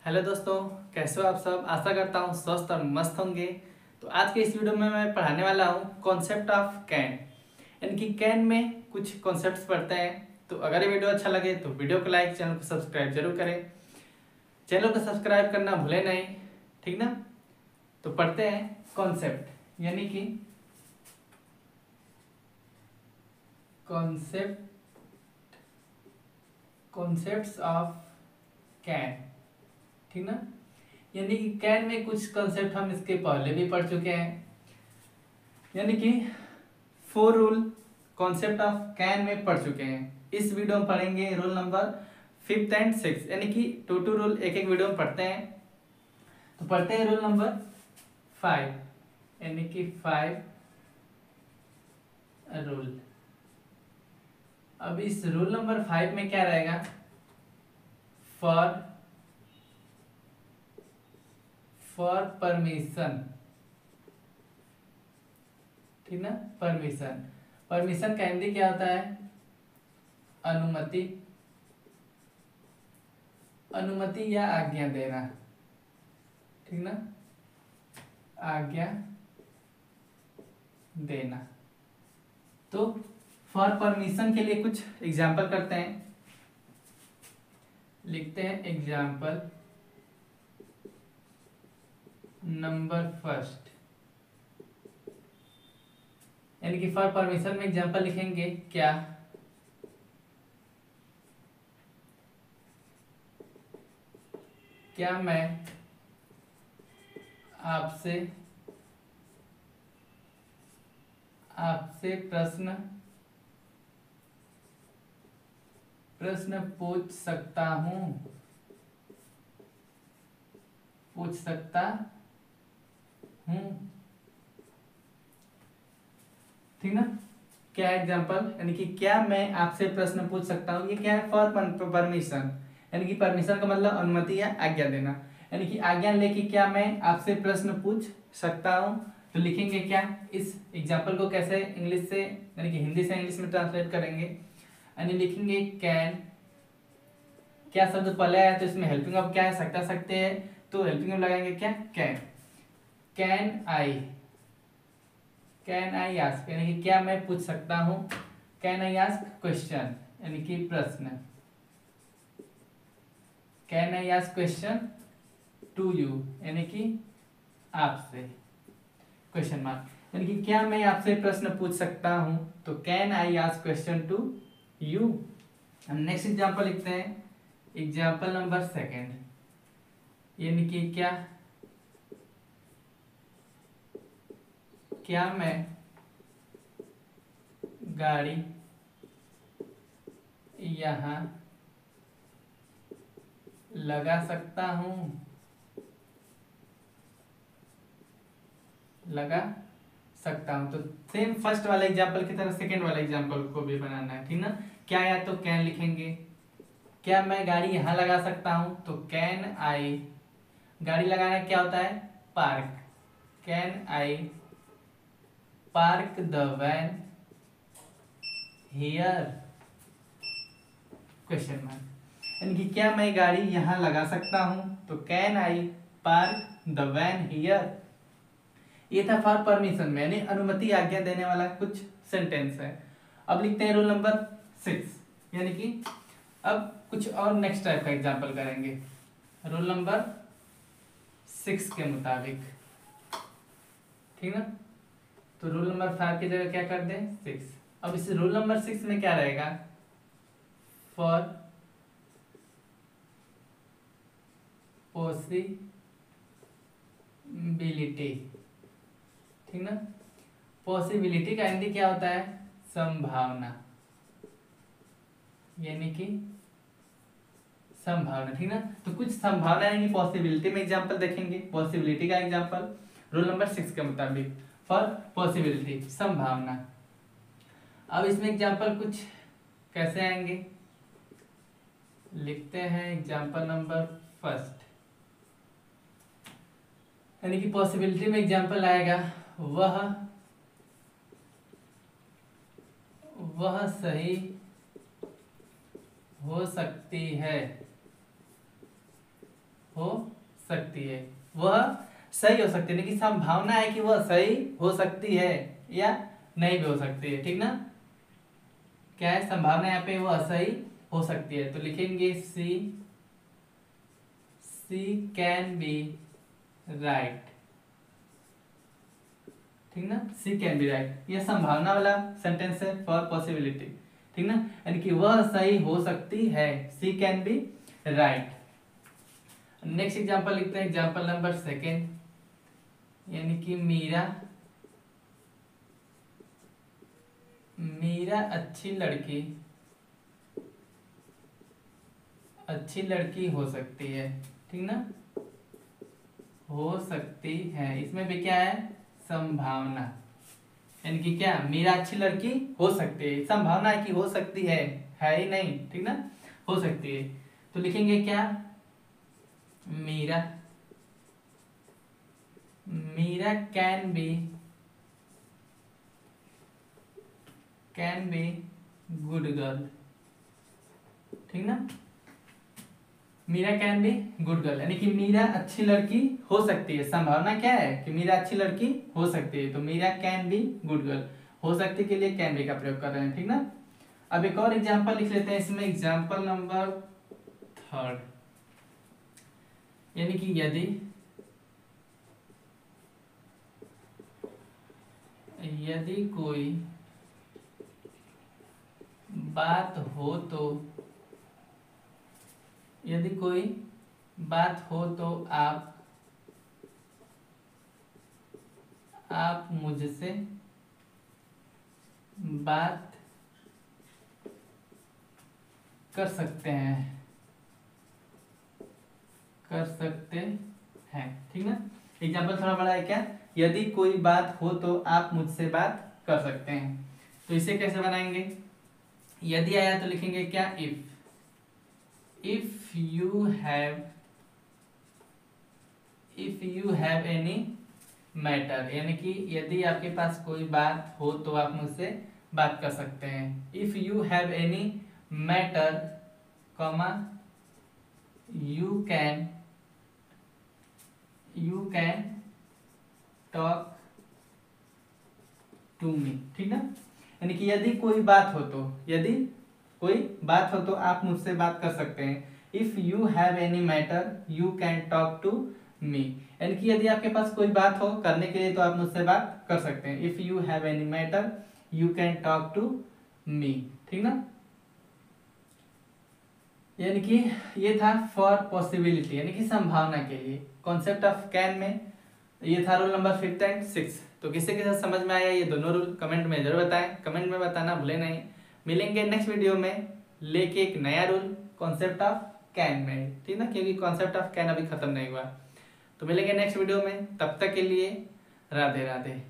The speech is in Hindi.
हेलो दोस्तों, कैसे हो आप सब। आशा करता हूँ स्वस्थ और मस्त होंगे। तो आज के इस वीडियो में मैं पढ़ाने वाला हूँ कॉन्सेप्ट ऑफ कैन, यानी कि कैन में कुछ कॉन्सेप्ट्स पढ़ते हैं। तो अगर ये वीडियो अच्छा लगे तो वीडियो को लाइक, चैनल को सब्सक्राइब जरूर करें। चैनल को सब्सक्राइब करना भूलें नहीं, ठीक ना। तो पढ़ते हैं कॉन्सेप्ट, यानी कि कॉन्सेप्ट्स ऑफ कैन, ठीक ना। यानी कि कैन में कुछ कॉन्सेप्ट हम इसके पहले भी पढ़ चुके हैं, यानी कि 4 रूल कॉन्सेप्ट ऑफ कैन में पढ़ चुके हैं। इस वीडियो में पढ़ेंगे rule number 5th and 6th, यानी कि 2 रूल एक एक वीडियो में पढ़ते हैं। तो पढ़ते हैं रूल नंबर 5, यानी कि 5 रूल। अब इस रूल नंबर 5 में क्या रहेगा, फॉर परमिशन, ठीक ना। परमिशन का हिंदी क्या होता है, अनुमति या आज्ञा देना, ठीक ना, आज्ञा देना। तो फॉर परमिशन के लिए कुछ एग्जाम्पल करते हैं, लिखते हैं एग्जाम्पल नंबर फर्स्ट, यानी कि फॉर परमिशन में एग्जाम्पल लिखेंगे क्या मैं आपसे प्रश्न पूछ सकता हूँ, ठीक ना। क्या एग्जाम्पल, यानी कि क्या मैं आपसे प्रश्न पूछ सकता हूँ, ये क्या है, फॉर परमिशन, यानी कि परमिशन का मतलब अनुमति या आज्ञा देना, यानी कि आज्ञा लेके क्या मैं आपसे प्रश्न पूछ सकता हूँ। तो लिखेंगे क्या, इस एग्जाम्पल को कैसे इंग्लिश से, यानी कि हिंदी से इंग्लिश में ट्रांसलेट करेंगे, यानी लिखेंगे कैन, क्या शब्द पहले आया तो इसमें हेल्पिंग ऑफ क्या है, सकते हैं, तो हेल्पिंग ऑफ लगाएंगे क्या, कैन आई आस्क, यानी कि क्या मैं पूछ सकता हूँ, कैन आई आस्क क्वेश्चन, यानी कि प्रश्न, can I ask question to you, यानी कि आपसे, क्वेश्चन मार्क, यानी कि क्या मैं आपसे प्रश्न पूछ सकता हूँ, तो can I ask question to you. हम नेक्स्ट एग्जाम्पल लिखते हैं, एग्जाम्पल नंबर 2, यानी कि क्या मैं गाड़ी यहाँ लगा सकता हूँ, तो सेम फर्स्ट वाले एग्जाम्पल की तरह सेकेंड वाले एग्जाम्पल को भी बनाना है, ठीक ना। क्या या तो कैन लिखेंगे, क्या मैं गाड़ी यहाँ लगा सकता हूँ, तो कैन आई, गाड़ी लगाना क्या होता है, park, can I park the van here, question mark, यानी कि क्या मैं गाड़ी यहाँ लगा सकता हूँ, तो can I park the van here. ये था फॉर परमिशन में, यानी अनुमति आज्ञा देने वाला कुछ सेंटेंस है। अब लिखते हैं रूल नंबर 6, यानी कि अब कुछ और नेक्स्ट टाइप का एग्जाम्पल करेंगे रूल नंबर 6 के मुताबिक, ठीक ना। तो रूल नंबर 5 की जगह क्या कर दें, 6। अब इस रूल नंबर 6 में क्या रहेगा, फॉर पॉसिबिलिटी, ठीक ना। पॉसिबिलिटी का हिंदी क्या होता है, संभावना, यानी कि संभावना, ठीक ना। तो कुछ संभावना यानी पॉसिबिलिटी में एग्जांपल देखेंगे, पॉसिबिलिटी का एग्जांपल रूल नंबर 6 के मुताबिक, फॉर पॉसिबिलिटी, संभावना। अब इसमें एग्जांपल कुछ कैसे आएंगे, लिखते हैं एग्जांपल नंबर 1, यानी कि पॉसिबिलिटी में एग्जांपल आएगा वह सही हो सकती है, हो सकती है, वह सही हो सकती है, लेकिन संभावना है कि वह सही हो सकती है या नहीं भी हो सकती है, ठीक ना। क्या है संभावना, यहाँ पे वह सही हो सकती है, तो लिखेंगे सी कैन बी राइट, ठीक ना। सी कैन बी राइट, यह संभावना वाला सेंटेंस है फॉर पॉसिबिलिटी, ठीक ना, यानी कि वह सही हो सकती है, she can be right. Next example लिखते हैं, एग्जांपल नंबर 2, यानी कि मीरा अच्छी लड़की हो सकती है, ठीक ना, हो सकती है, इसमें भी क्या है संभावना, यानी कि क्या मीरा अच्छी लड़की हो सकती है, संभावना है कि हो सकती है ही नहीं, ठीक ना, हो सकती है, तो लिखेंगे क्या Meera can be good girl, ठीक ना, Meera can be good girl, यानी कि मीरा अच्छी लड़की हो सकती है, संभावना क्या है कि मीरा अच्छी लड़की हो सकती है, तो Meera can be good girl, हो सकती के लिए कैन बी का प्रयोग कर रहे हैं, ठीक ना। अब एक और एग्जांपल लिख लेते हैं इसमें, एग्जांपल नंबर 3, यानी कि यदि कोई बात हो तो आप मुझसे बात कर सकते हैं, ठीक ना। एग्जाम्पल थोड़ा बड़ा है क्या, यदि कोई बात हो तो आप मुझसे बात कर सकते हैं, तो इसे कैसे बनाएंगे, यदि आया तो लिखेंगे क्या if you have any matter, यानी कि यदि आपके पास कोई बात हो तो आप मुझसे बात कर सकते हैं, if you have any matter comma you can talk to me, ठीक ना, यानी कि यदि कोई बात हो तो आप मुझसे बात कर सकते हैं, if you have any matter you can talk to me, यानी कि यदि आपके पास कोई बात हो करने के लिए तो आप मुझसे बात कर सकते हैं, if you have any matter you can talk to me, ठीक ना। यानी कि ये था फॉर पॉसिबिलिटी, यानी कि संभावना के लिए, कॉन्सेप्ट ऑफ कैन में ये था रूल नंबर 5 एंड 6। तो किससे के साथ समझ में आया ये दोनों रूल कमेंट में जरूर बताएं, कमेंट में बताना भूले नहीं। मिलेंगे नेक्स्ट वीडियो में लेके एक नया रूल कॉन्सेप्ट ऑफ कैन में, ठीक ना, क्योंकि कॉन्सेप्ट ऑफ कैन अभी खत्म नहीं हुआ। तो मिलेंगे नेक्स्ट वीडियो में, तब तक के लिए राधे राधे।